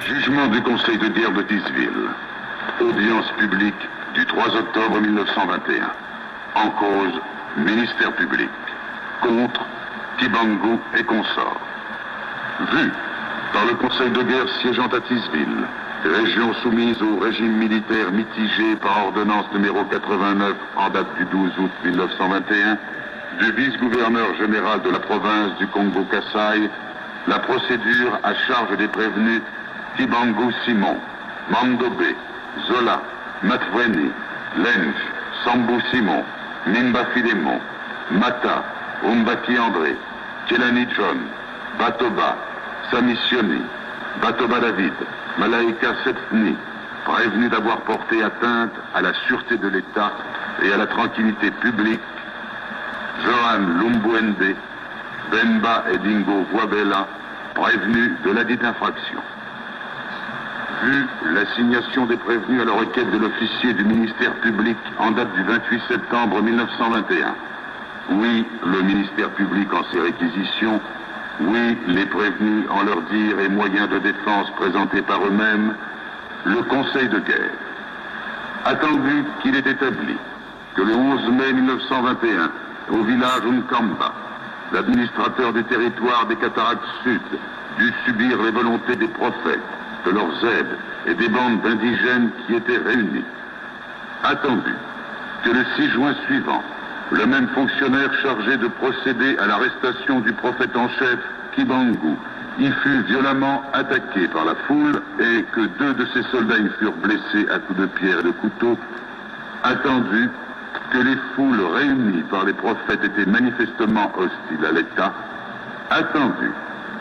Jugement du Conseil de guerre de Tisville. Audience publique du 3 octobre 1921. En cause, ministère public. Contre, Kibangu et consorts. Vu par le Conseil de guerre siégeant à Tisville, région soumise au régime militaire mitigé par ordonnance numéro 89 en date du 12 août 1921, du vice-gouverneur général de la province du Congo-Kassai, la procédure à charge des prévenus Kibangu Simon, Mandobé, Zola, Matweni, Lenge, Sambou Simon, Nimba Filemon, Mata, Umbaki André, Kelani John, Batoba, Samissioni, Batoba David, Malaika Setni, prévenus d'avoir porté atteinte à la sûreté de l'État et à la tranquillité publique, Johan Lumbuende, Bemba et Dingo Voabella, prévenus de la dite infraction. Vu l'assignation des prévenus à la requête de l'officier du ministère public en date du 28 septembre 1921. Oui, le ministère public en ses réquisitions. Oui, les prévenus en leur dire et moyens de défense présentés par eux-mêmes. Le Conseil de guerre. Attendu qu'il est établi que le 11 mai 1921, au village Nkamba, l'administrateur du territoire des Cataractes Sud dut subir les volontés des prophètes, de leurs aides et des bandes d'indigènes qui étaient réunis. Attendu que le 6 juin suivant, le même fonctionnaire chargé de procéder à l'arrestation du prophète en chef, Kibangu, y fut violemment attaqué par la foule et que 2 de ses soldats y furent blessés à coups de pierre et de couteau. Attendu que les foules réunies par les prophètes étaient manifestement hostiles à l'État. Attendu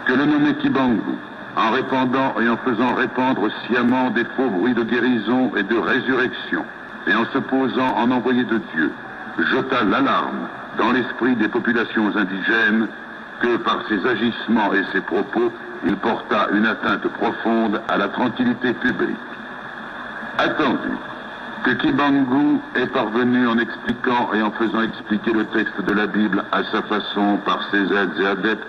que le nommé Kibangu, en répandant et en faisant répandre sciemment des faux bruits de guérison et de résurrection, et en se posant en envoyé de Dieu, jeta l'alarme dans l'esprit des populations indigènes que par ses agissements et ses propos, il porta une atteinte profonde à la tranquillité publique. Attendu que Kibangu est parvenu en expliquant et en faisant expliquer le texte de la Bible à sa façon par ses aides et adeptes,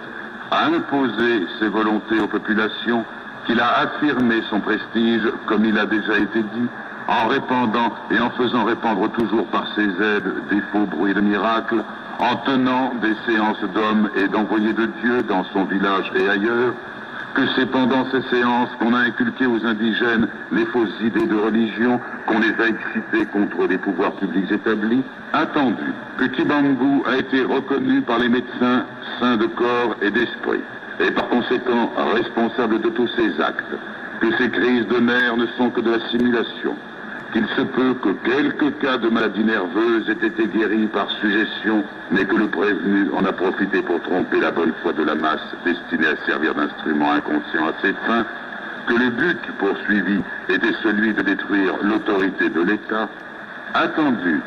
a imposé ses volontés aux populations, qu'il a affirmé son prestige, comme il a déjà été dit, en répandant et en faisant répandre toujours par ses aides des faux bruits de miracles, en tenant des séances d'hommes et d'envoyés de Dieu dans son village et ailleurs, que c'est pendant ces séances qu'on a inculqué aux indigènes les fausses idées de religion, qu'on les a excités contre les pouvoirs publics établis. Attendu que Kibangu a été reconnu par les médecins saints de corps et d'esprit, et par conséquent responsable de tous ses actes, que ces crises de nerfs ne sont que de la simulation, qu'il se peut que quelques cas de maladies nerveuses aient été guéris par suggestion, mais que le prévenu en a profité pour tromper la bonne foi de la masse destinée à servir d'instrument inconscient à ses fins, que le but poursuivi était celui de détruire l'autorité de l'État. Attendu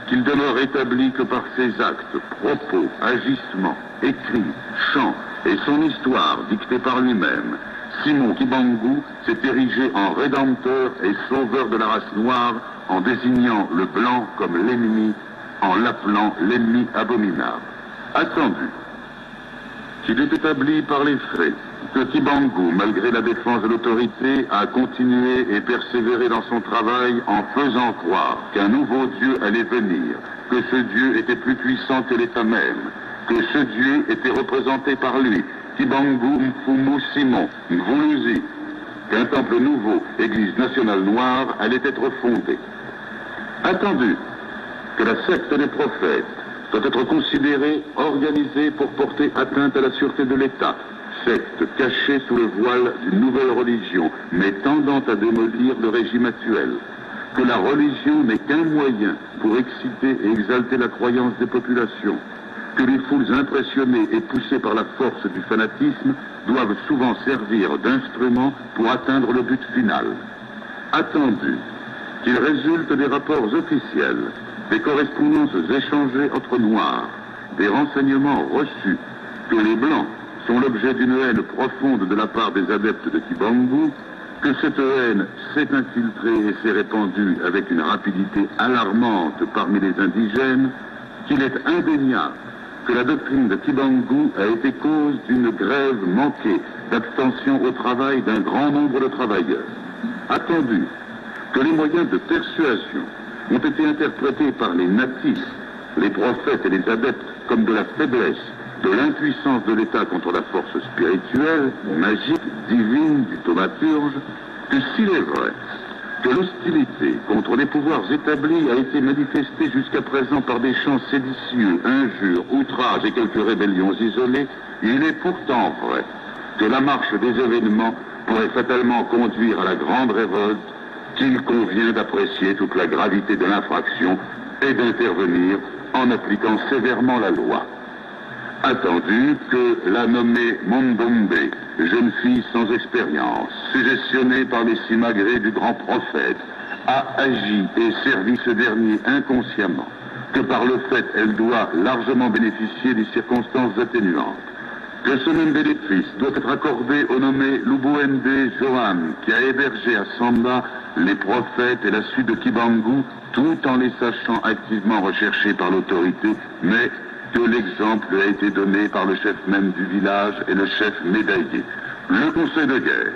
qu'il demeure établi que par ses actes, propos, agissements, écrits, chants et son histoire dictée par lui-même, Simon Kibangu s'est érigé en rédempteur et sauveur de la race noire en désignant le blanc comme l'ennemi, en l'appelant l'ennemi abominable. Attendu qu'il est établi par les faits que Kibangu, malgré la défense de l'autorité, a continué et persévéré dans son travail en faisant croire qu'un nouveau Dieu allait venir, que ce Dieu était plus puissant que l'État même, que ce Dieu était représenté par lui, Kibangu Mfumu Simon, Mvuluzi, qu'un temple nouveau, église nationale noire, allait être fondé. Attendu que la secte des prophètes doit être considérée, organisée pour porter atteinte à la sûreté de l'État, secte cachée sous le voile d'une nouvelle religion, mais tendant à démolir le régime actuel, que la religion n'est qu'un moyen pour exciter et exalter la croyance des populations, que les foules impressionnées et poussées par la force du fanatisme doivent souvent servir d'instrument pour atteindre le but final. Attendu qu'il résulte des rapports officiels, des correspondances échangées entre Noirs, des renseignements reçus, que les Blancs sont l'objet d'une haine profonde de la part des adeptes de Kibangu, que cette haine s'est infiltrée et s'est répandue avec une rapidité alarmante parmi les indigènes, qu'il est indéniable que la doctrine de Kibangu a été cause d'une grève manquée d'abstention au travail d'un grand nombre de travailleurs. Attendu que les moyens de persuasion ont été interprétés par les natifs, les prophètes et les adeptes comme de la faiblesse, de l'impuissance de l'État contre la force spirituelle, magique, divine du thaumaturge, que s'il est vrai que l'hostilité contre les pouvoirs établis a été manifestée jusqu'à présent par des chants séditieux, injures, outrages et quelques rébellions isolées, il est pourtant vrai que la marche des événements pourrait fatalement conduire à la grande révolte, qu'il convient d'apprécier toute la gravité de l'infraction et d'intervenir en appliquant sévèrement la loi. Attendu que la nommée Mondombe, jeune fille sans expérience, suggestionnée par les simagrées du grand prophète, a agi et servi ce dernier inconsciemment, que par le fait elle doit largement bénéficier des circonstances atténuantes, que ce même bénéfice doit être accordé au nommé Lubuende Johan, qui a hébergé à Samba les prophètes et la suite de Kibangu, tout en les sachant activement recherchés par l'autorité, mais que l'exemple lui a été donné par le chef même du village et le chef médaillé. Le Conseil de guerre,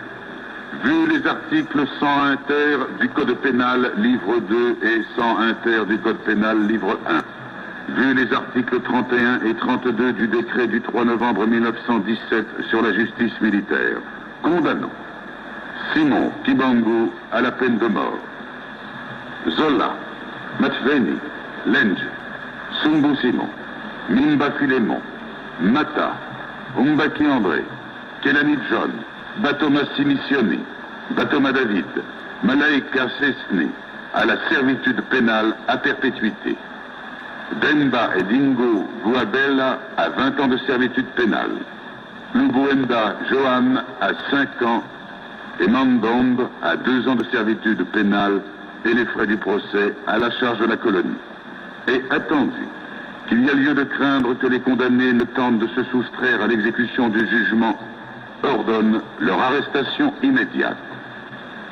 vu les articles 101 ter du Code pénal, livre 2, et 101 ter du Code pénal, livre 1, vu les articles 31 et 32 du décret du 3 novembre 1917 sur la justice militaire, condamnant Simon Kibangu à la peine de mort, Zola, Matveni, Lenge, Sumbu Simon, Mimba Philémon, Mata, Umbaki André, Kelani John, Batoma Simissioni, Batoma David, Malaika Sesni, à la servitude pénale à perpétuité. Demba et Dingo Guabella à 20 ans de servitude pénale. Lubuenda Johan à 5 ans et Mandombe à 2 ans de servitude pénale et les frais du procès à la charge de la colonie. Et attendu qu'il y a lieu de craindre que les condamnés ne tentent de se soustraire à l'exécution du jugement, ordonne leur arrestation immédiate.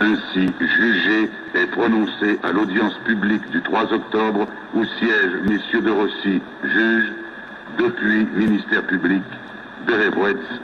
Ainsi jugé et prononcé à l'audience publique du 3 octobre où siègent messieurs de Rossi, juges, depuis ministère public, Berevretz,